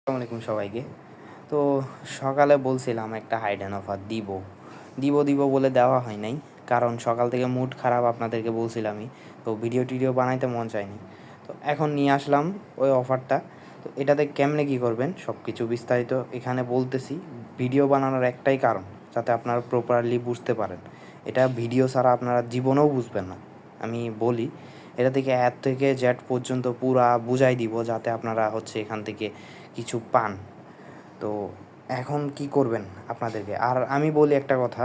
আসসালামু আলাইকুম সবাইকে। তো সকালে বলছিলাম একটা হাইড অ্যান্ড অফার দিব বলে দেওয়া হয় নাই। কারণ সকাল থেকে মুড খারাপ আপনাদেরকে বলছিলামই। তো ভিডিও বানাইতে মন চায়নি। তো এখন নিয়ে আসলাম ওই অফারটা। তো এটাতে কেমনে কী করবেন সব কিছু বিস্তারিত এখানে বলতেছি। ভিডিও বানানোর একটাই কারণ, যাতে আপনারা প্রপারলি বুঝতে পারেন। এটা ভিডিও ছাড়া আপনারা জীবনেও বুঝবেন না। আমি বলি, এটা থেকে অ্যাড থেকে জ্যাড পর্যন্ত পুরা বুঝাই দিব, যাতে আপনারা এখান থেকে কিছু পান। তো এখন কি করবেন আপনাদেরকে, আর আমি বলি একটা কথা,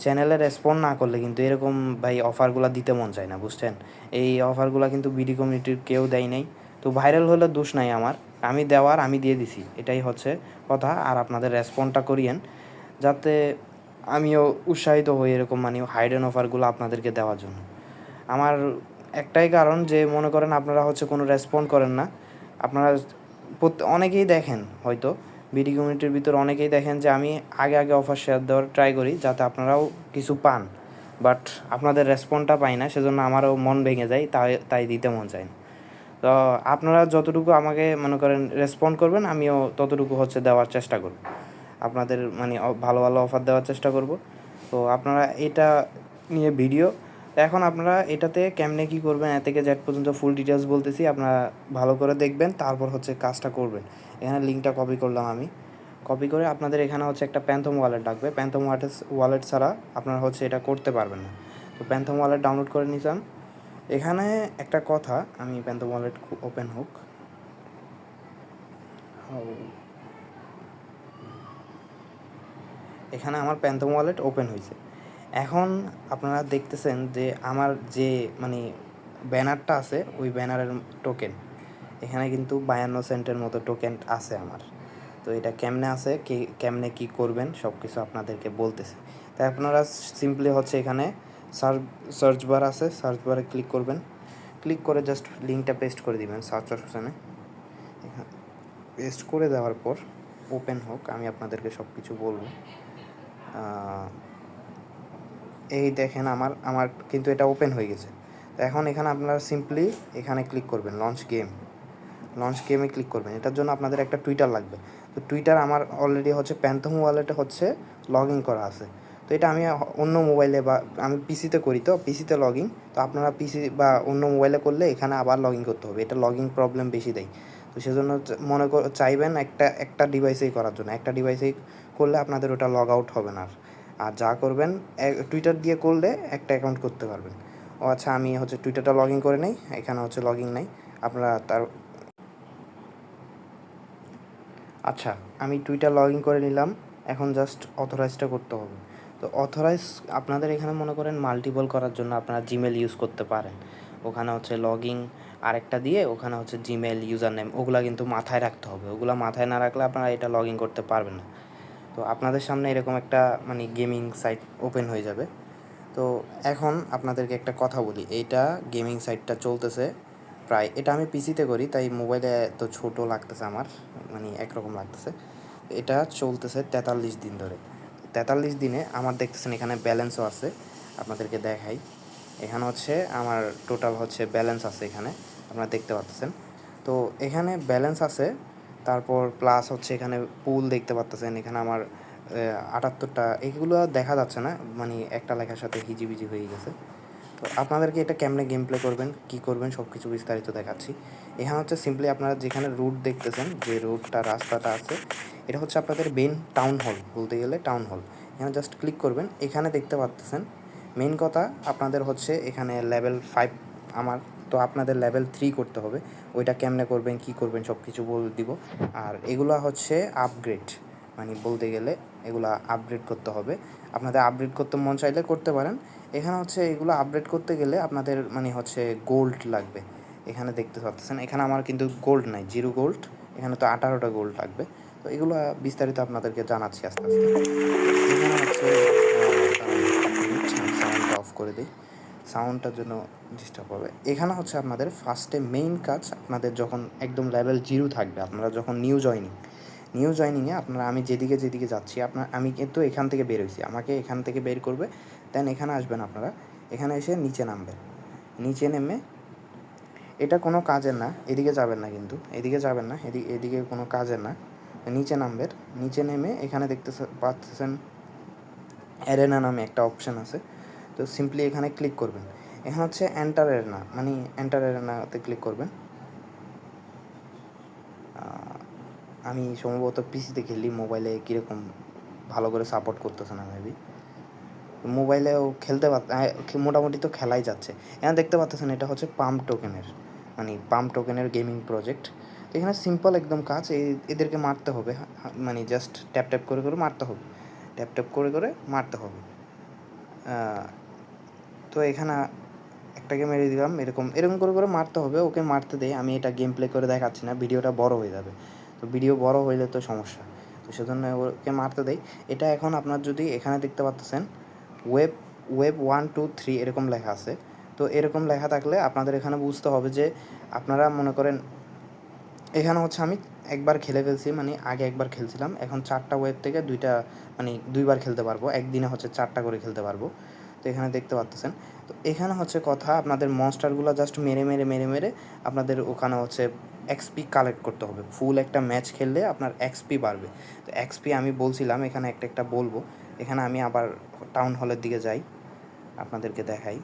চ্যানেলে রেসপন্ড না করলে কিন্তু এরকম ভাই অফারগুলো দিতে মন চায় না, বুঝছেন? এই অফারগুলো কিন্তু বিডি কমিউনিটির কেউ দেয় নাই। তো ভাইরাল হলে দোষ নাই আমার, আমি দেওয়ার আমি দিয়ে দিছি, এটাই হচ্ছে কথা। আর আপনাদের রেসপন্ডটা করিয়েন, যাতে আমিও উৎসাহিত হই এরকম হাইডেন অফারগুলো আপনাদেরকে দেওয়ার জন্য। আমার একটাই কারণ, যে মনে করেন আপনারা কোনো রেসপন্ড করেন না। আপনারা অনেকেই দেখেন হয়তো বিডি কমিউনিটির ভিতর অনেকেই দেখেন যে আমি আগে অফার শেয়ার দেওয়ার ট্রাই করি, যাতে আপনারাও কিছু পান। বাট আপনাদের রেসপন্ডটা পাই না, সেজন্য আমারও মন ভেঙে যায়, তাই দিতে মন চায় না। তো আপনারা যতটুকু আমাকে মনে করেন রেসপন্ড করবেন, আমিও ততটুকু দেওয়ার চেষ্টা করব। আপনাদের ভালো অফার দেওয়ার চেষ্টা করব। তো আপনারা এটা নিয়ে ভিডিও, এখন আপনারা এটাতে কেমনে কী করবেন এ থেকে জেড পর্যন্ত ফুল ডিটেলস বলতেছি, আপনারা ভালো করে দেখবেন, তারপর কাজটা করবেন। এখানে লিঙ্কটা কপি করলাম আমি। কপি করে আপনাদের এখানে একটা প্যান্থম ওয়ালেট লাগবে। প্যান্থম ওয়ালেট ছাড়া আপনারা এটা করতে পারবেন না। তো প্যান্থম ওয়ালেট ডাউনলোড করে নিতাম। এখানে একটা কথা, আমি প্যান্থম ওয়ালেট ওপেন হোক। এখানে আমার প্যান্থম ওয়ালেট ওপেন হয়েছে। এখন আপনারা দেখতেছেন যে আমার যে ব্যানারটা আছে, ওই ব্যানারের টোকেন এখানে কিন্তু 52 সেন্টের মতো টোকেন আছে আমার। তো এটা কেমনে আছে, কেমনে কী করবেন সব কিছু আপনাদেরকে বলতেছে। তাই আপনারা সিম্পলি এখানে সার্চ বার আছে, সার্চ বারে ক্লিক করবেন। ক্লিক করে জাস্ট লিঙ্কটা পেস্ট করে দিবেন সার্চ অপশানে। পেস্ট করে দেওয়ার পর ওপেন হোক, আমি আপনাদেরকে সব কিছু বলবো। এই দেখেন আমার কিন্তু এটা ওপেন হয়ে গেছে। তো এখন এখানে আপনারা সিম্পলি এখানে ক্লিক করবেন লঞ্চ গেমে ক্লিক করবেন। এটার জন্য আপনাদের একটা টুইটার লাগবে। তো টুইটার আমার অলরেডি প্যান্থম ওয়ালেটে লগ ইন করা আছে। তো এটা আমি অন্য মোবাইলে বা আমি পিসিতে করি, তো পিসিতে লগ ইন। তো আপনারা পিসি বা অন্য মোবাইলে করলে এখানে আবার লগ ইন করতে হবে, এটা লগ ইন প্রবলেম বেশি দেয়। তো সেজন্য চাইবেন একটা ডিভাইসেই করার জন্য। একটা ডিভাইসেই করলে আপনাদের ওটা লগ আউট হবে না। আর যা করবেন, টুইটার দিয়ে করলে একটা অ্যাকাউন্ট করতে পারবেন। ও আচ্ছা, আমি টুইটারটা লগ ইন করে নেই, এখানে লগ ইন নাই। আপনারা আচ্ছা, আমি টুইটার লগ ইন করে নিলাম। এখন জাস্ট অথরাইজটা করতে হবে। তো অথরাইজ আপনাদের এখানে মনে করেন মাল্টিপল করার জন্য আপনারা জিমেল ইউজ করতে পারেন। ওখানে লগ ইন আরেকটা দিয়ে, ওখানে জিমেল ইউজার নেম, ওগুলা কিন্তু মাথায় রাখতে হবে। ওগুলা মাথায় না রাখলে আপনারা এটা লগ ইন করতে পারবেন না। তো আপনাদের সামনে এরকম একটা গেমিং সাইট ওপেন হয়ে যাবে। তো এখন আপনাদেরকে একটা কথা বলি, এইটা গেমিং সাইটটা চলতেছে প্রায়, এটা আমি পিসিতে করি তাই মোবাইলে তো ছোটো লাগতেছে আমার, একরকম লাগতেছে। এটা চলতেছে 43 দিন ধরে। 43 দিনে আমার দেখতেছেন এখানে ব্যালেন্সও আছে, আপনাদেরকে দেখাই। এখানে আমার টোটাল ব্যালেন্স আছে, এখানে আপনারা দেখতে পাচ্ছেন। তো এখানে ব্যালেন্স আছে, তারপর প্লাস এখানে পুল দেখতে পাচ্ছেন। এখানে আমার 78টা, এগুলো দেখা যাচ্ছে না, একটা লেখার সাথে হিজিবিজি হয়ে গেছে। তো আপনাদেরকে এটা কেমনে গেম প্লে করবেন, কী করবেন, সব কিছু বিস্তারিত দেখাচ্ছি। এখানে সিম্পলি আপনারা যেখানে রুট দেখতেছেন, যে রুটটা রাস্তাটা আছে, এটা আপনাদের মেন টাউন হল, বলতে গেলে টাউন হল। এখানে জাস্ট ক্লিক করবেন। এখানে দেখতে পাচ্ছেন মেন কথা, আপনাদের এখানে লেভেল 5 আমার, তো আপনাদের লেভেল 3 করতে হবে। ওইটা কেমনে করবেন, কী করবেন, সব কিছু বলে দিব। আর এগুলো আপগ্রেড, বলতে গেলে এগুলা আপগ্রেড করতে হবে। আপনাদের আপগ্রেড করতে মন চাইলে করতে পারেন। এখানে এগুলো আপগ্রেড করতে গেলে আপনাদের গোল্ড লাগবে। এখানে দেখতে পাচ্ছেন, এখানে আমার কিন্তু গোল্ড নাই, 0 গোল্ড। এখানে তো 18টা গোল্ড লাগবে। তো এগুলো বিস্তারিত আপনাদেরকে জানাচ্ছি আস্তে আস্তে। এখানে সাউন্ডটা অফ করে দিই, সাউন্ডটার জন্য ডিস্টার্ব হবে। এখানে আপনাদের ফার্স্টে মেইন কাজ, আপনাদের যখন একদম লেভেল 0 থাকবে, আপনারা যখন নিউ জয়নিংয়ে আপনারা, আমি যেদিকে যাচ্ছি, আমি কিন্তু এখান থেকে বের হয়েছি, আমাকে এখান থেকে বের করবে। দেন এখানে আসবেন আপনারা, এখানে এসে নিচে নামবেন। নিচে নেমে এটা কোনো কাজের না, এদিকে যাবেন না, কিন্তু এদিকে যাবেন না, এদিকে কোনো কাজের না। নিচে নামবেন, নিচে নেমে এখানে দেখতে পাচ্ছেন অ্যারেনা নামে একটা অপশান আছে। তো সিম্পলি এখানে ক্লিক করবেন। এখানে হচ্ছে এন্টার অ্যারেনা, মানে এন্টার অ্যারেনাতে ক্লিক করবেন। আমি সম্ভবত পিসিতে খেলি, মোবাইলে কীরকম ভালো করে সাপোর্ট করতেছে না মেবি। মোবাইলেও খেলতে মোটামুটি তো খেলাই যাচ্ছে। এখানে দেখতে পাচ্ছেন এটা হচ্ছে পাম্প টোকেনের, মানে পাম্প টোকেনের গেমিং প্রজেক্ট। এখানে সিম্পল একদম কাজ, এদেরকে মারতে হবে, মানে জাস্ট ট্যাপ ট্যাপ করে করে মারতে হবে, ট্যাপ ট্যাপ করে করে মারতে হবে। তো এখানে একটাকে মেরে দিলাম, এরকম এরকম করে করে মারতে হবে। ওকে মারতে দেয়, আমি এটা গেম প্লে করে দেখাচ্ছি না, ভিডিওটা বড় হয়ে যাবে। তো ভিডিও বড় হইলে তো সমস্যা, তো সেজন্য ওকে মারতে দেয়। এটা এখন আপনার যদি এখানে দেখতে পাচ্ছেন ওয়েব 1 2 3 এরকম লেখা আছে। তো এরকম লেখা থাকলে আপনাদের এখানে বুঝতে হবে যে আপনারা মনে করেন এখানে হচ্ছে আমি একবার খেলে ফেলছি, মানে আগে একবার খেলছিলাম, এখন 4টা ওয়েব থেকে 2টা, মানে 2বার খেলতে পারবো, একদিনে হচ্ছে 4টা করে খেলতে পারবো। তো এখানে দেখতে পাচ্ছেন। তো এখানে হচ্ছে কথা, আপনাদের মনস্টারগুলো জাস্ট মেরে মেরে মেরে মেরে আপনাদের ওখানে হচ্ছে এক্সপি কালেক্ট করতে হবে। ফুল একটা ম্যাচ খেললে আপনার এক্সপি বাড়বে। তো এক্সপি আমি বলছিলাম এখানে একটা একটা বলবো। এখানে আমি আবার টাউন হলের দিকে যাই, আপনাদেরকে দেখাই।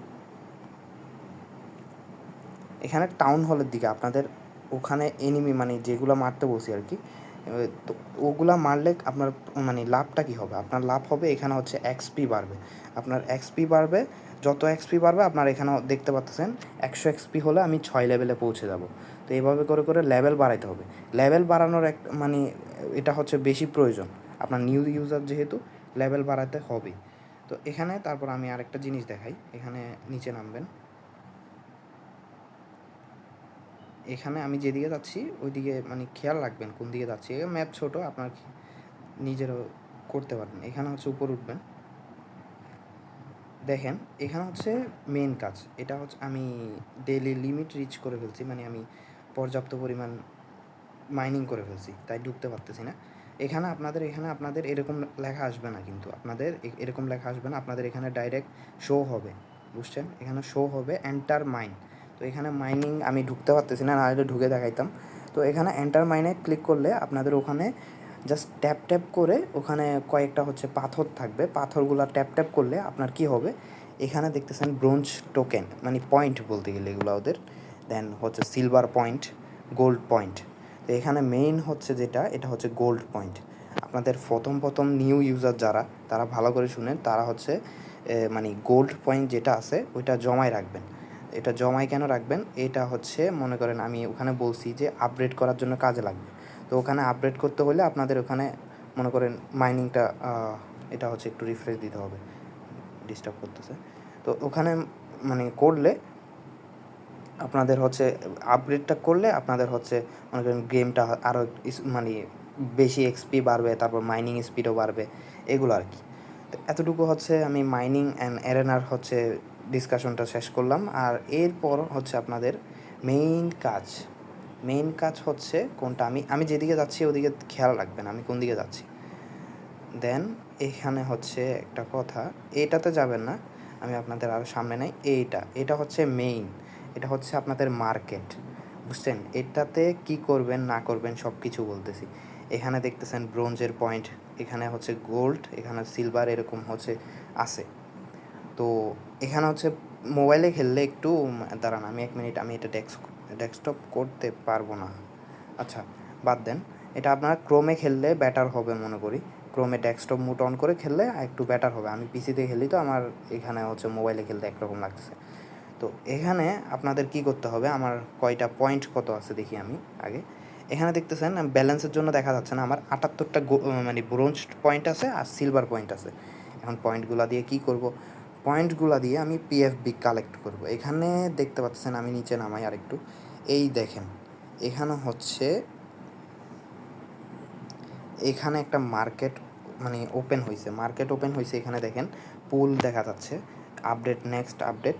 এখানে টাউন হলের দিকে আপনাদের ওখানে এনিমি, মানে যেগুলো মারতে বসি আর কি, তো ওগুলা মারলে আপনার মানে লাভটা কী হবে? আপনার লাভ হবে এখানে হচ্ছে এক্সপি বাড়বে, আপনার এক্সপি বাড়বে। যত এক্সপি বাড়বে আপনার এখানে দেখতে পাচ্ছেন 100 এক্সপি হলে আমি 6 লেভেলে পৌঁছে যাব। তো এইভাবে করে করে লেভেল বাড়াইতে হবে। লেভেল বাড়ানোর মানে এটা হচ্ছে বেশি প্রয়োজন, আপনার নিউ ইউজার যেহেতু লেভেল বাড়াতে হবে। তো এখানে তারপর আমি আরেকটা জিনিস দেখাই, এখানে নিচে নামবেন। এখানে আমি যেদিকে যাচ্ছি ওইদিকে মানে খেয়াল রাখবেন কোন দিকে যাচ্ছি। ম্যাপ ছোট, আপনার নিজেরও করতে পারবেন। এখানে হচ্ছে উপর উঠবেন, দেখেন এখানে হচ্ছে মেন কাজ। এটা হচ্ছে আমি ডেইলি লিমিট রিচ করে ফেলছি, মানে আমি পর্যাপ্ত পরিমাণ মাইনিং করে ফেলছি, তাই ঢুকতে পারতেছি না। এখানে আপনাদের এরকম লেখা আসবে না, কিন্তু আপনাদের এরকম লেখা আসবে না, আপনাদের এখানে ডাইরেক্ট শো হবে, বুঝছেন? এখানে শো হবে এন্টার মাইন। তো এখানে মাইনিং আমি ঢুকতে পারতেছি না, নাহলে ঢুকে দেখাইতাম। তো এখানে এন্টার মাইনে ক্লিক করলে আপনাদের ওখানে জাস্ট ট্যাপ ট্যাপ করে ওখানে কয়েকটা হচ্ছে পাথর থাকবে, পাথরগুলো ট্যাপ ট্যাপ করলে আপনার কি হবে, এখানে দেখতেছেন ব্রোঞ্জ টোকেন, মানে পয়েন্ট বলতে গেলে এগুলো ওদের। দেন হচ্ছে সিলভার পয়েন্ট, গোল্ড পয়েন্ট। তো এখানে মেইন হচ্ছে যেটা, এটা হচ্ছে গোল্ড পয়েন্ট। আপনাদের প্রথম নিউ ইউজার যারা, তারা ভালো করে শুনেন, তারা হচ্ছে মানে গোল্ড পয়েন্ট যেটা আছে ওইটা জমায় রাখবেন। এটা জমায় কেন রাখবেন? এটা হচ্ছে মনে করেন আমি ওখানে বলছি যে আপগ্রেড করার জন্য কাজে লাগবে। তো ওখানে আপগ্রেড করতে হলে আপনাদের ওখানে মনে করেন মাইনিংটা, এটা হচ্ছে একটু রিফ্রেশ দিতে হবে, ডিস্টার্ব করতেছে। তো ওখানে মানে করলে আপনাদের হচ্ছে আপগ্রেডটা করলে আপনাদের হচ্ছে মনে করেন গেমটা আরও মানে বেশি এক্সপি বাড়বে, তারপর মাইনিং স্পিডও বাড়বে, এগুলো আর কি। তো এতটুকু হচ্ছে আমি মাইনিং অ্যান্ড অ্যারেনার হচ্ছে ডিসকাশনটা শেষ করলাম। আর এরপর হচ্ছে আপনাদের মেইন কাজ হচ্ছে কোনটা, আমি যেদিকে যাচ্ছি ওদিকে খেয়াল রাখবেন আমি কোন দিকে যাচ্ছি। দেন এখানে হচ্ছে একটা কথা, এটাতে যাবেন না, আমি আপনাদের আরও সামনে নেই। এটা হচ্ছে মেইন, এটা হচ্ছে আপনাদের মার্কেট, বুঝছেন? এটাতে কি করবেন না করবেন সব কিছু বলতেছি। এখানে দেখতেছেন ব্রোঞ্জের পয়েন্ট, এখানে হচ্ছে গোল্ড, এখানে সিলভার, এরকম হচ্ছে আছে। তো এখানে হচ্ছে মোবাইলে খেললে একটু দাঁড়ান, আমি 1 মিনিট, আমি এটা ডেস্কটপ করতে পারবো না। আচ্ছা বাদ দেন, এটা আপনার ক্রোমে খেললে বেটার হবে মনে করি। ক্রোমে ডেস্কটপ মুড অন করে খেললে একটু বেটার হবে। আমি পিসিতে খেলি, তো আমার এখানে হচ্ছে মোবাইলে খেলতে একরকম লাগতেছে। তো এখানে আপনাদের কি করতে হবে, আমার কয়টা পয়েন্ট কত আছে দেখি আমি আগে। এখানে দেখতেছেন ব্যালেন্সের জন্য দেখা যাচ্ছে না, আমার 78টা মানে ব্রোঞ্জ পয়েন্ট আছে আর সিলভার পয়েন্ট আছে। এখন পয়েন্টগুলো দিয়ে কি করব? পয়েন্টগুলো দিয়ে আমি পিএফবি কালেক্ট করব। এখানে দেখতে পাচ্ছেন, আমি নিচে নামাই আরেকটু, এই দেখেন এখানে হচ্ছে এখানে একটা মার্কেট মানে ওপেন হয়েছে, এখানে দেখেন পুল দেখা যাচ্ছে, আপডেট নেক্সট আপডেট।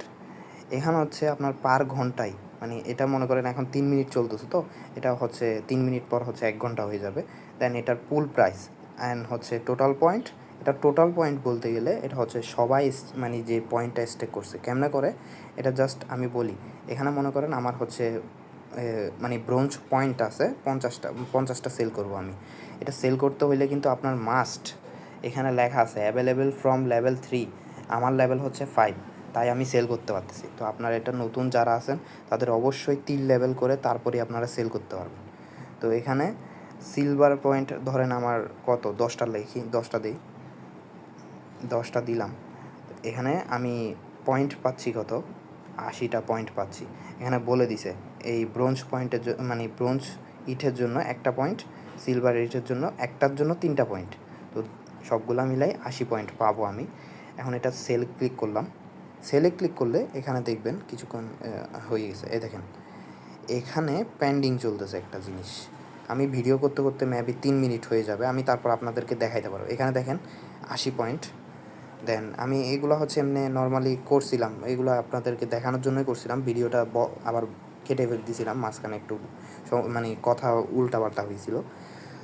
এখানে হচ্ছে আপনার পার ঘন্টায়, মানে এটা মনে করেন এখন 3 মিনিট চলতেছে, তো এটা হচ্ছে 3 মিনিট পর হচ্ছে 1 ঘন্টা হয়ে যাবে। দেন এটার পুল প্রাইস অ্যান্ড হচ্ছে টোটাল পয়েন্ট এটা টোটাল পয়েন্ট বলতে গেলে এটা হচ্ছে সবাই মানে যে পয়েন্টটা স্টেক করছে কেমনে করে এটা জাস্ট আমি বলি। এখানে মনে করেন আমার হচ্ছে মানে ব্রোঞ্জ পয়েন্ট আছে 50টা সেল করব আমি। এটা সেল করতে হইলে কিন্তু আপনার মাস্ট এখানে লেখা আছে অ্যাভেলেবেল ফ্রম লেভেল 3, আমার লেভেল হচ্ছে 5, তাই আমি সেল করতে পারতেছি। তো আপনারা এটা নতুন যারা আছেন তাদের অবশ্যই 3 লেভেল করে তারপরে আপনারা সেল করতে পারবেন। তো এখানে সিলভার পয়েন্ট ধরেন আমার কত 10টা লিখি, 10টা দিই, 10টা দিলাম। এখানে আমি পয়েন্ট পাচ্ছি কত 80টা পয়েন্ট পাচ্ছি। এখানে বলে দিছে এই ব্রোঞ্জ পয়েন্টের মানে ব্রোঞ্জ ইটের জন্য 1টা পয়েন্ট, সিলভার ইটের জন্য একটার জন্য 3টা পয়েন্ট। তো সবগুলা মিলাই 80 পয়েন্ট পাবো আমি। এখন এটা সেল ক্লিক করলাম। সেলে ক্লিক করলে এখানে দেখবেন কিছুক্ষণ হয়ে গেছে। এই দেখেন এখানে পেন্ডিং চলতেছে একটা জিনিস। আমি ভিডিও করতে করতে মেবি 3 মিনিট হয়ে যাবে, আমি তারপর আপনাদেরকে দেখাইতে পারবো। এখানে দেখেন 80 পয়েন্ট। দেন আমি এগুলো হচ্ছে এমনি নর্মালি করছিলাম, এগুলো আপনাদেরকে দেখানোর জন্যই করছিলাম। ভিডিওটা আবার কেটে দিয়েছিলাম মাঝখানে, একটু মানে কথা উল্টাপাল্টা হয়েছিল।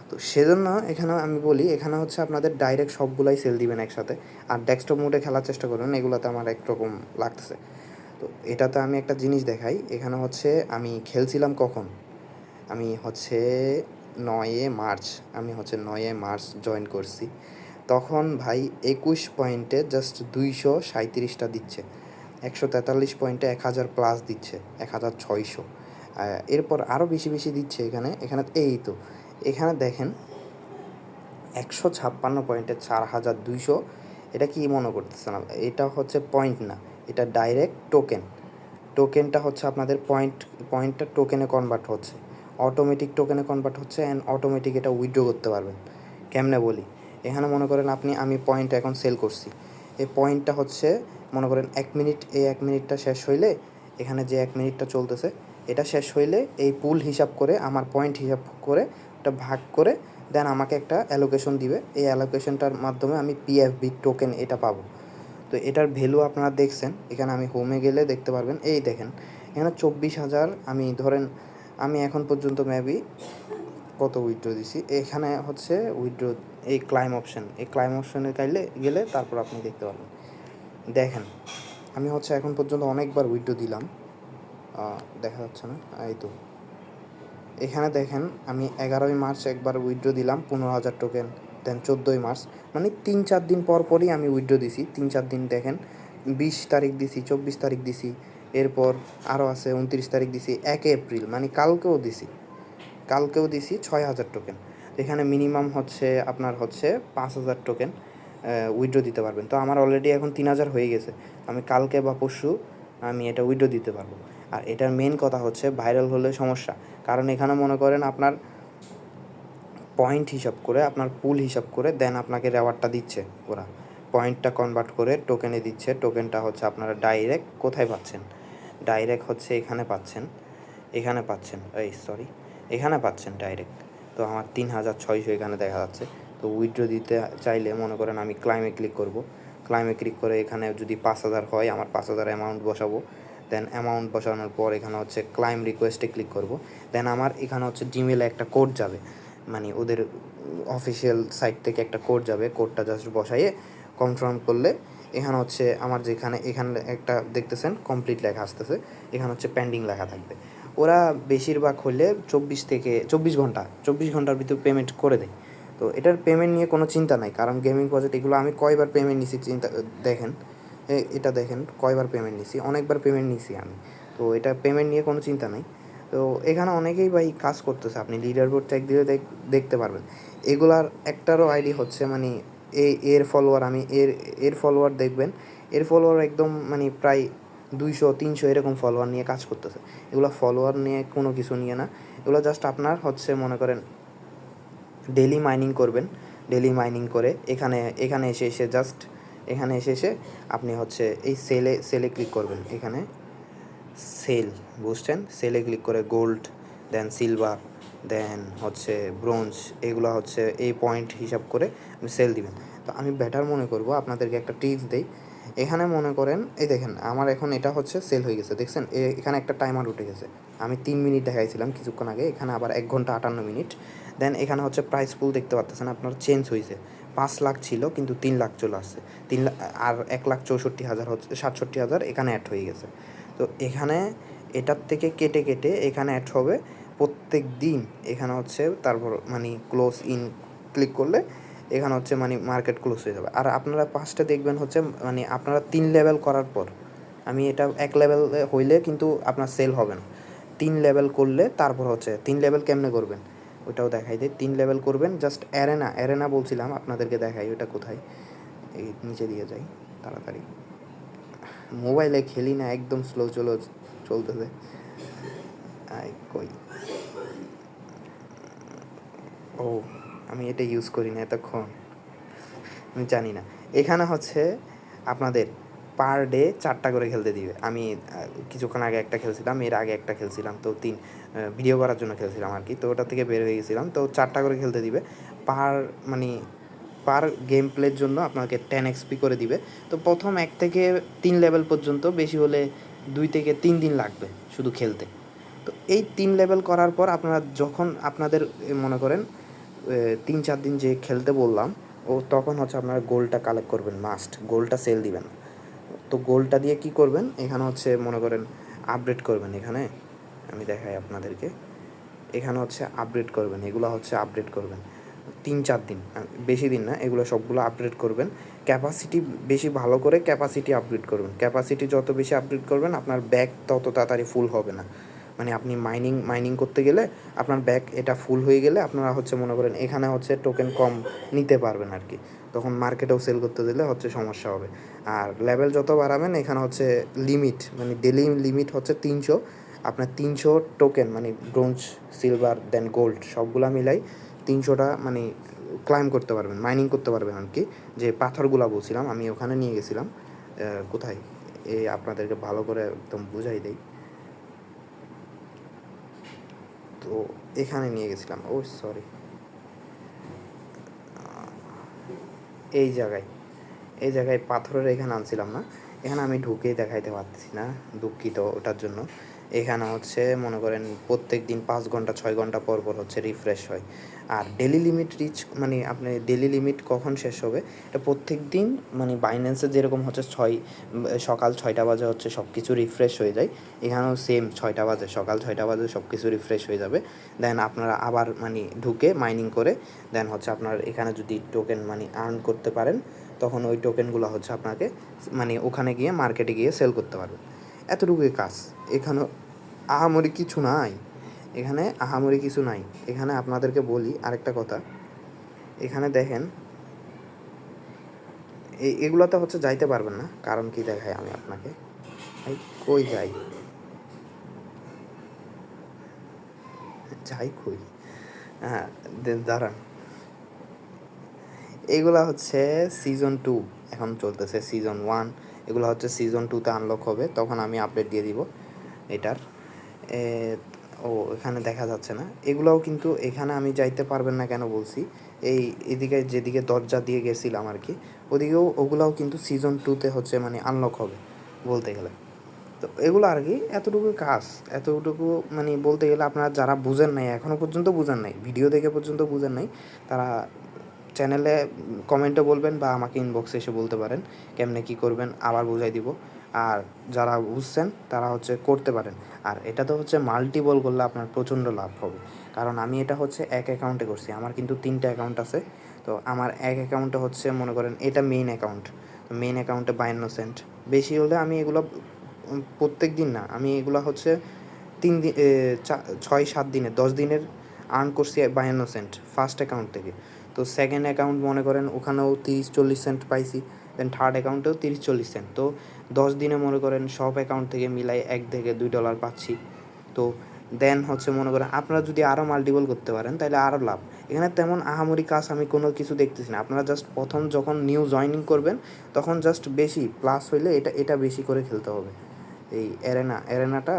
তো সেজন্য এখানে আমি বলি এখানে হচ্ছে আপনাদের ডাইরেক্ট সবগুলাই সেল দিবেন একসাথে। আর ডেস্কটপ মোডে খেলার চেষ্টা করবেন, এগুলোতে আমার একরকম লাগতেছে। তো এটাতে আমি একটা জিনিস দেখাই। এখানে হচ্ছে আমি খেলছিলাম কখন, আমি হচ্ছে 9 মার্চ, আমি হচ্ছে 9 মার্চ জয়েন করছি। তখন ভাই 21 পয়েন্টে জাস্ট 237টা দিচ্ছে, 143 পয়েন্টে 1000 প্লাস দিচ্ছে, 1600। এরপর আরও বেশি বেশি দিচ্ছে এখানে। এখানে এই তো এখানে দেখেন 156 পয়েন্টে 4200। এটা কি মনে করতেছে না, এটা হচ্ছে পয়েন্ট না, এটা ডাইরেক্ট টোকেন। টোকেনটা হচ্ছে আপনাদের পয়েন্টটা টোকেনে কনভার্ট হচ্ছে, অটোমেটিক টোকেনে কনভার্ট হচ্ছে অ্যান্ড অটোমেটিক এটা উইথড্র করতে পারবেন। কেমনে বলি, এখানে মনে করেন আমি পয়েন্ট এখন সেল করছি, এই পয়েন্টটা হচ্ছে মনে করেন 1 মিনিট, এই 1 মিনিটটা শেষ হইলে এখানে যে 1 মিনিটটা চলতেছে এটা শেষ হইলে এই পুল হিসাব করে আমার পয়েন্ট হিসাব করে ওটা ভাগ করে দেন আমাকে একটা অ্যালোকেশন দিবে। এই অ্যালোকেশনটার মাধ্যমে আমি পিএফবি টোকেন এটা পাবো। তো এটার ভ্যালু আপনারা দেখছেন, এখানে আমি হোমে গেলে দেখতে পারবেন। এই দেখেন এখানে 24,000, আমি ধরেন আমি এখন পর্যন্ত মেবি কত উইথড্র দিছি। এখানে হচ্ছে উইথড্র এই ক্লাইম অপশান, এই ক্লাইম অপশানে গেলে তারপর আপনি দেখতে পারবেন। দেখেন আমি হচ্ছে এখন পর্যন্ত অনেকবার উইথড্র দিলাম, দেখা যাচ্ছে না, এই তো এখানে দেখেন আমি 11ই মার্চ একবার উইথড্র দিলাম 15,000 টোকেন, দেন 14ই মার্চ, মানে 3-4 দিন পর পরই আমি উইথড্র দিছি। 3-4 দিন দেখেন 20 তারিখ দিছি, 24 তারিখ দিছি, এরপর আরও আছে 29 তারিখ দিছি, 1 এপ্রিল মানে কালকেও দিছি 6,000 টোকেন। এখানে মিনিমাম হচ্ছে আপনার হচ্ছে 5,000 টোকেন উইথড্র দিতে পারবেন। তো আমার অলরেডি এখন 3,000 হয়ে গেছে, আমি কালকে বা পরশু আমি এটা উইথড্র দিতে পারবো। আর এটার মেন কথা হচ্ছে ভাইরাল হলে সমস্যা, কারণ এখানে মনে করেন আপনার পয়েন্ট হিসাব করে, আপনার পুল হিসাব করে দেন আপনাকে রেওয়ার্ডটা দিচ্ছে। ওরা পয়েন্টটা কনভার্ট করে টোকেনে দিচ্ছে। টোকেনটা হচ্ছে আপনারা ডাইরেক্ট কোথায় পাচ্ছেন, ডাইরেক্ট হচ্ছে এখানে পাচ্ছেন, এখানে পাচ্ছেন ডাইরেক্ট। তো আমার 3,600 এখানে দেখা যাচ্ছে। তো উইথড্র দিতে চাইলে মনে করেন আমি ক্লাইমে ক্লিক করব, ক্লাইমে ক্লিক করে এখানে যদি 5,000 হয় আমার 5,000 অ্যামাউন্ট বসাবো। দেন অ্যামাউন্ট বসানোর পর এখানে হচ্ছে ক্লাইম রিকোয়েস্টে ক্লিক করব। দেন আমার এখানে হচ্ছে জিমেলে একটা কোড যাবে, মানে ওদের অফিসিয়াল সাইট থেকে একটা কোড যাবে, কোডটা জাস্ট বসাইয়ে কনফার্ম করলে এখানে হচ্ছে আমার যেখানে এখানে একটা দেখতেছেন কমপ্লিট লেখা আসতেছে, এখানে হচ্ছে পেন্ডিং লেখা থাকবে। ওরা বেশিরভাগ হলে 24 ঘন্টার ভিতর পেমেন্ট করে দেয়। তো এটার পেমেন্ট নিয়ে কোনো চিন্তা নাই, কারণ গেমিং প্রজেক্ট এগুলো আমি কয়বার পেমেন্ট নিছি দেখেন, এটা দেখেন কয়বার পেমেন্ট নিছি, অনেকবার পেমেন্ট নিছি আমি। তো এটা পেমেন্ট নিয়ে কোনো চিন্তা নাই। তো এখানে অনেকেই ভাই কাজ করতেছে, আপনি লিডার বোর্ড চেক দিলে দেখতে পারবেন। এগুলার একটারও আইডি হচ্ছে মানে এর ফলোয়ার, আমি এর ফলোয়ার দেখবেন, এর ফলোয়ার একদম মানে প্রায় 200-300 এরকম ফলোয়ার নিয়ে কাজ করতেছে। এগুলো ফলোয়ার নিয়ে কোনো কিছু নিয়ে না, এগুলো জাস্ট আপনার হচ্ছে মনে করেন ডেলি মাইনিং করবেন। ডেলি মাইনিং করে এখানে এসে আপনি হচ্ছে এই সেলে ক্লিক করবেন। এখানে সেল, বুঝছেন, সেলে ক্লিক করে গোল্ড, দেন সিলভার, দেন হচ্ছে ব্রোঞ্জ, এগুলো হচ্ছে এই পয়েন্ট হিসাব করে আপনি সেল দিবেন। তো আমি বেটার মনে করব আপনাদেরকে একটা টিপস দেই। এখানে মনে করেন এই দেখেন আমার এখন এটা হচ্ছে সেল হয়ে গেছে, দেখছেন এখানে একটা টাইমার উঠে গেছে। আমি 3 মিনিট দেখাইছিলাম কিছুক্ষণ আগে, এখানে আবার 1 ঘন্টা 58 মিনিট। দেন এখানে হচ্ছে প্রাইস পুল দেখতে পাচ্ছেন আপনার চেঞ্জ হয়েছে, 5 লাখ ছিল, কিন্তু 3 লাখ চলে আসছে। 3 লাখ আর 1,64,000 হচ্ছে 67,000 এখানে অ্যাড হয়ে গেছে। তো এখানে এটার থেকে কেটে কেটে এখানে অ্যাড হবে প্রত্যেক দিন। এখানে হচ্ছে তারপর মানে ক্লোজ ইন ক্লিক করলে এখানে হচ্ছে মানে মার্কেট ক্লোজ হয়ে যাবে। আর আপনারা পাঁচটা দেখবেন হচ্ছে মানে আপনারা 3 লেভেল করার পর, আমি এটা 1 লেভেল হইলে কিন্তু আপনার সেল হবে না। 3 লেভেল করলে তারপর হচ্ছে 3 লেভেল কেমনে করবেন ওইটাও দেখাই দেয়। 3 লেভেল করবেন জাস্ট অ্যারেনা বলছিলাম আপনাদেরকে, দেখাই ওটা কোথায়। এই নিচে দিয়ে যাই তাড়াতাড়ি, মোবাইলে খেলি না, একদম স্লো চলতেছে। কই, ও আমি এটা ইউজ করি না এতক্ষণ, আমি জানি না। এখানে হচ্ছে আপনাদের পার ডে 4টা করে খেলতে দিবে। আমি কিছুক্ষণ আগে একটা খেলছিলাম, এর আগে একটা খেলছিলাম, তো ভিডিও করার জন্য খেলছিলাম আর কি। তো ওটা থেকে বের হয়ে গেছিলাম। তো 4টা করে খেলতে দিবে পার মানে পার গেম প্লের জন্য আপনাকে 10 এক্সপি করে দিবে। তো প্রথম 1 থেকে 3 লেভেল পর্যন্ত, বেশি হলে 2 থেকে 3 দিন লাগবে শুধু খেলতে। তো এই 3 লেভেল করার পর আপনারা যখন আপনাদের মনে করেন 3-4 দিন যে খেলতে বললাম, তখন হচ্ছে আপনারা গোল্ডটা কালেক্ট করবেন, মাস্ট গোল্ডটা সেল দিবেন। তো গোল্ডটা দিয়ে কী করবেন, এখানে হচ্ছে মনে করেন আপডেট করবেন। এখানে আমি দেখাই আপনাদেরকে, এখানে হচ্ছে আপডেট করবেন, এগুলো হচ্ছে আপডেট করবেন 3-4 দিন, বেশি দিন না, এগুলো সবগুলো আপডেট করবেন। ক্যাপাসিটি বেশি ভালো করে ক্যাপাসিটি আপডেট করবেন। ক্যাপাসিটি যত বেশি আপডেট করবেন আপনার ব্যাগ তত তাড়াতাড়ি ফুল হবে না। মানে আপনি মাইনিং করতে গেলে আপনার ব্যাগ এটা ফুল হয়ে গেলে আপনারা হচ্ছে মনে করেন এখানে হচ্ছে টোকেন কম নিতে পারবেন আর কি, তখন মার্কেটেও সেল করতে দিলে হচ্ছে সমস্যা হবে। আর লেভেল যত বাড়াবেন এখানে হচ্ছে লিমিট, মানে ডেলি লিমিট হচ্ছে 300। আপনার 300 টোকেন মানে ব্রোঞ্জ, সিলভার, দেন গোল্ড সবগুলা মিলাই 300টা মানে ক্লাইম করতে পারবেন, মাইনিং করতে পারবেন আর কি। যে পাথরগুলা বলছিলাম আমি ওখানে নিয়ে গেছিলাম, কোথায় আপনাদেরকে ভালো করে একদম বুঝাই দেই। তো এখানে নিয়ে গেছিলাম, ও সরি, এই জায়গায় পাথরের এখানে আনছিলাম না, এখানে আমি ঢুকেই দেখাইতে পারতেছি না, দুঃখিত ওটার জন্য। এখানে হচ্ছে মনে করেন প্রত্যেক দিন 5 ঘন্টা 6 ঘন্টা পর হচ্ছে রিফ্রেশ হয়। আর ডেলি লিমিট মানে আপনি ডেলি লিমিট কখন শেষ হবে এটা প্রত্যেক দিন, মানে বাইন্যান্সে যেরকম হচ্ছে সকাল 6টা বাজে হচ্ছে সব কিছু রিফ্রেশ হয়ে যায়, এখানেও সেম 6টা বাজে, সকাল 6টা বাজে সব কিছু রিফ্রেশ হয়ে যাবে। দেন আপনারা আবার মানে ঢুকে মাইনিং করে দেন হচ্ছে আপনার এখানে যদি টোকেন মানে আর্ন করতে পারেন, তখন ওই টোকেনগুলো হচ্ছে আপনাকে মানে ওখানে গিয়ে মার্কেটে গিয়ে সেল করতে পারবেন। এতটুকুই কাজ। এখানে আহামরি কিছু নাই, এখানে আপনাদেরকে বলি আরেকটা কথা। এখানে দেখেন এগুলোতে হচ্ছে যাইতে পারবেন না, কারণ কি দেখাই আমি আপনাকে, কই যাই কই, হ্যাঁ দাঁড়ান। এগুলা হচ্ছে সিজন 2 এখন চলতেছে, সিজন 1 এগুলো হচ্ছে সিজন 2তে আনলক হবে, তখন আমি আপডেট দিয়ে দিব এটার। এখানে দেখা যাচ্ছে না এগুলোও, কিন্তু এখানে আমি যাইতে পারবেন না কেন বলছি, এদিকে যেদিকে দরজা দিয়ে গেছিলাম আর কি, ওগুলাও কিন্তু সিজন 2তে হচ্ছে মানে আনলক হবে বলতে গেলে। তো এগুলো আর কি, এতটুকু মানে বলতে গেলে আপনারা যারা বুঝেন নাই, এখনও পর্যন্ত বুঝেন নাই, ভিডিও দেখে পর্যন্ত বুঝেন নাই, তারা চ্যানেলে কমেন্টে বলবেন বা আমাকে ইনবক্সে এসে বলতে পারেন কেমনে কী করবেন, আবার বুঝাই দিব। আর যারা বুঝছেন তারা হচ্ছে করতে পারেন। আর এটা তো হচ্ছে মাল্টিপল করলে আপনার প্রচণ্ড লাভ হবে, কারণ আমি এটা হচ্ছে এক অ্যাকাউন্টে করছি, আমার কিন্তু 3টা অ্যাকাউন্ট আছে। তো আমার এক অ্যাকাউন্টে হচ্ছে মনে করেন এটা মেইন অ্যাকাউন্ট, মেইন অ্যাকাউন্টে 52 সেন্ট, বেশি হলে আমি এগুলো প্রত্যেক দিন না, আমি এগুলো হচ্ছে 3 দিন 6-7 দিনে 10 দিনের আর্ন করছি 52 সেন্ট ফার্স্ট অ্যাকাউন্ট থেকে। তো সেকেন্ড অ্যাকাউন্ট মনে করেন ওখানেও 30-40 সেন্ট পাইছি, দেন থার্ড অ্যাকাউন্টেও 30-40 সেন্ট। তো 10 দিনে মনে করেন সব অ্যাকাউন্ট থেকে মিলাই $1 থেকে $2 পাচ্ছি। তো দেন হচ্ছে মনে করেন আপনারা যদি আরও মাল্টিপল করতে পারেন তাহলে আরও লাভ। এখানে তেমন আহামরি কাজ আমি কোনো কিছু দেখতেছি না, আপনারা জাস্ট প্রথম যখন নিউ জয়েনিং করবেন তখন জাস্ট বেশি প্লাস হইলে এটা বেশি করে খেলতে হবে। এই অ্যারেনাটা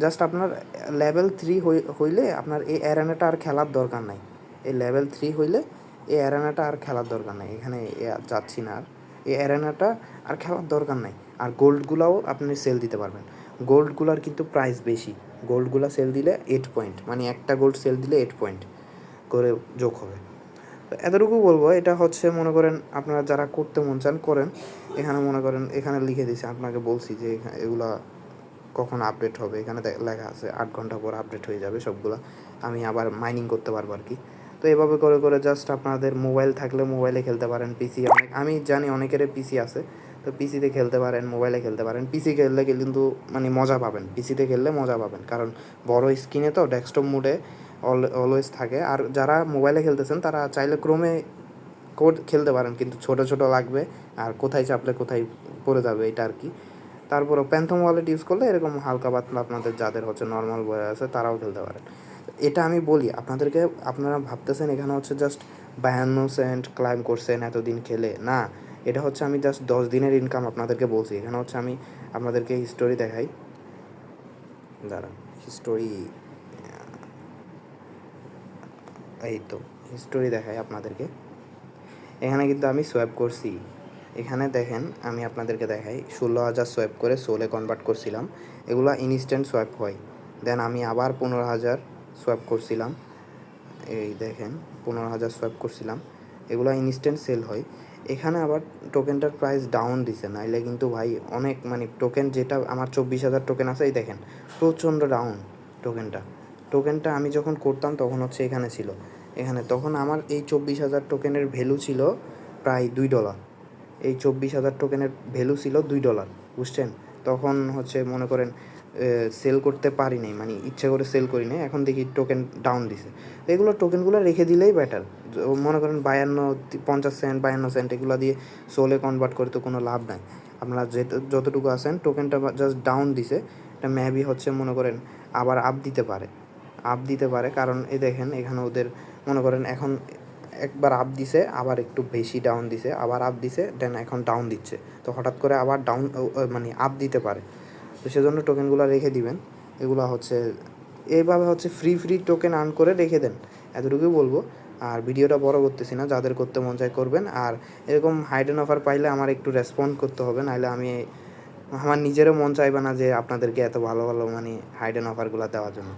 জাস্ট আপনার লেভেল 3 হইলে আপনার এই অ্যারেনাটা আর খেলার দরকার নাই। এই লেভেল 3 হইলে এই অ্যারেনাটা আর খেলার দরকার নাই, এখানে যাচ্ছি না আর, এই অ্যারেনাটা আর খেলার দরকার নাই। আর গোল্ডগুলাও আপনি সেল দিতে পারবেন, গোল্ডগুলার কিন্তু প্রাইস বেশি, গোল্ডগুলা সেল দিলে 8 পয়েন্ট, মানে একটা গোল্ড সেল দিলে 8 পয়েন্ট করে যোগ হবে। তো এতটুকু বলবো, এটা হচ্ছে মনে করেন আপনারা যারা করতে মন চান করেন। এখানে মনে করেন এখানে লিখে দিছি, আপনাকে বলছি যে এগুলা কখন আপডেট হবে, এখানে লেখা আছে 8 ঘন্টা পর আপডেট হয়ে যাবে সবগুলা, আমি আবার মাইনিং করতে পারবো আর কি। তো এভাবে করে করে জাস্ট আপনাদের মোবাইল থাকলে মোবাইলে খেলতে পারেন, পিসি অনেক আমি জানি অনেকেরই পিসি আছে, তো পিসিতে খেলতে পারেন, মোবাইলে খেলতে পারেন। পিসি খেললে কিন্তু মানে মজা পাবেন, পিসিতে খেললে মজা পাবেন, কারণ বড় স্ক্রিনে তো ডেস্কটপ মোডে অলওয়েজ থাকে। আর যারা মোবাইলে খেলতেছেন তারা চাইলে ক্রোমে কোড খেলতে পারেন, কিন্তু ছোটো ছোটো লাগবে, আর কোথায় চাপলে কোথায় পড়ে যাবে এটা আর কি। তারপরও প্যান্থম ওয়ালেট ইউজ করলে এরকম হালকা পাতলা আপনাদের যাদের হচ্ছে নর্মাল বই আছে তারাও খেলতে পারেন। এটা আমি বলি আপনাদেরকে, আপনারা ভাবতেছেন এখানে হচ্ছে জাস্ট 52 সেন্ট ক্লাইম করছেন এতদিন খেলে, না, এটা হচ্ছে আমি জাস্ট 10 দিনের ইনকাম আপনাদেরকে বলছি। এখানে হচ্ছে আমি আপনাদেরকে হিস্টোরি দেখাই, দাঁড়ান হিস্টোরি, এই তো হিস্টোরি দেখাই আপনাদেরকে। এখানে কিন্তু আমি সোয়াইপ করছি, এখানে দেখেন আমি আপনাদেরকে দেখাই 16,000 সোয়াইপ করে সোলে কনভার্ট করছিলাম, এগুলো ইনস্ট্যান্ট সোয়াইপ হয়। দেন আমি আবার 15,000 সোয়াইপ করছিলাম, এই দেখেন 15,000 সোয়াইপ করছিলাম, এগুলো ইনস্ট্যান্ট সেল হয়। এখানে আবার টোকেনটার প্রাইস ডাউন দিছে, নাইলে কিন্তু ভাই অনেক মানে টোকেন যেটা আমার 24,000 টোকেন আছে, এই দেখেন প্রচণ্ড ডাউন টোকেনটা আমি যখন করতাম তখন হচ্ছে এখানে ছিল, এখানে তখন আমার এই 24,000 টোকেনের ভ্যালু ছিল প্রায় $2। এই 24,000 টোকেনের ভ্যালু ছিল $2, বুঝছেন? তখন হচ্ছে মনে করেন সেল করতে পারি নাই, মানে ইচ্ছা করে সেল করি নাই, এখন দেখি টোকেন ডাউন দিছে। তো এগুলো টোকেনগুলো রেখে দিলেই বেটার। মনে করেন 50 সেন্ট 52 সেন্ট এগুলো দিয়ে সোলে কনভার্ট করে তো কোনো লাভ নাই। আপনারা যতটুকু আছেন টোকেনটা জাস্ট ডাউন দিছে, এটা মেবি হচ্ছে মনে করেন আবার আপ দিতে পারে, কারণ এই দেখেন এখানে ওদের মনে করেন এখন একবার আপ দিছে, আবার একটু বেশি ডাউন দিছে, আবার আপ দিছে, দেন এখন ডাউন দিচ্ছে। তো হঠাৎ করে আবার ডাউন মানে আপ দিতে পারে, তো সেজন্য টোকেনগুলো রেখে দিবেন। এগুলো হচ্ছে এইভাবে হচ্ছে ফ্রি টোকেন আর্ন করে রেখে দেন, এতটুকুই বলবো। আর ভিডিওটা বড় করতেছি না, যাদের করতে মন চায় করবেন। আর এরকম হাইডেন অফার পাইলে আমার একটু রেসপন্ড করতে হবে, নাহলে আমার নিজেরও মন চাইবে না যে আপনাদেরকে এত ভালো ভালো মানে হাইডেন অফারগুলো দেওয়ার জন্য।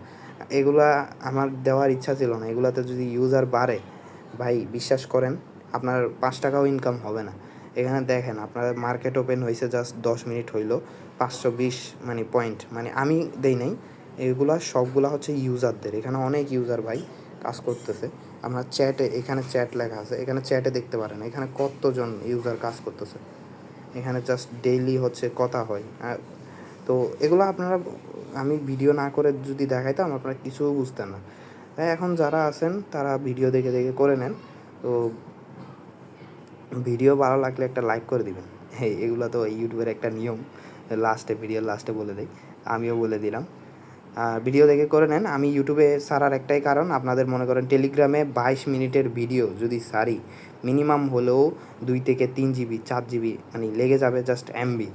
এগুলা আমার দেওয়ার ইচ্ছা ছিল না, এগুলাতে যদি ইউজার বাড়ে ভাই বিশ্বাস করেন আপনার 5 টাকাও ইনকাম হবে না। এখানে দেখেন আপনার মার্কেট ওপেন হয়েছে জাস্ট 10 মিনিট হইলো, 520 মানে পয়েন্ট, মানে আমি দেই নাই, এগুলা সবগুলা হচ্ছে ইউজারদের। এখানে অনেক ইউজার ভাই কাজ করতেছে। আমরা চ্যাটে, এখানে চ্যাট লেখা আছে, এখানে চ্যাটে দেখতে পারেন এখানে কতজন ইউজার কাজ করতেছে। এখানে জাস্ট ডেইলি হচ্ছে কথা হয়। তো এগুলো আপনারা, আমি ভিডিও না করে যদি দেখাইতাম আপনারা কিছু বুঝতেন না। তাই এখন যারা আছেন তারা ভিডিও দেখে দেখে করে নেন। তো ভিডিও ভালো লাগলে একটা লাইক করে দিবেন, এগুলো তো ইউটিউবের একটা নিয়ম, ভিডিওর লাস্টে বলে দেয়, আমিও বলে দিলাম। ভিডিও দেখে করে নেন। আমি ইউটিউবে ছাড়ার একটাই কারণ, আপনাদের মনে করেন টেলিগ্রামে 22 মিনিটের ভিডিও যদি সারি, মিনিমাম হলেও 2 থেকে 3 জিবি 4 জিবি মানে লেগে যাবে জাস্ট এমবি।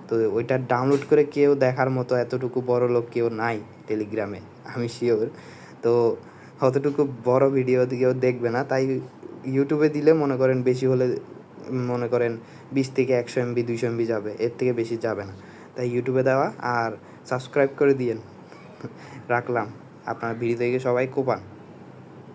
তো ওইটা ডাউনলোড করে কেউ দেখার মতো এতটুকু বড় লোক কেউ নাই টেলিগ্রামে, আমি শিওর। তো অতটুকু বড় ভিডিও কেউ দেখবে না, তাই ইউটিউবে দিলে মনে করেন বেশি হলে মনে করেন 20 থেকে 100 এমবি 200 এমবি যাবে, এর থেকে বেশি যাবে না। তাই ইউটিউবে দেওয়া। আর সাবস্ক্রাইব করে দিয়েন। রাখলাম, আপনার ভিডিও দেখে সবাই কোপান।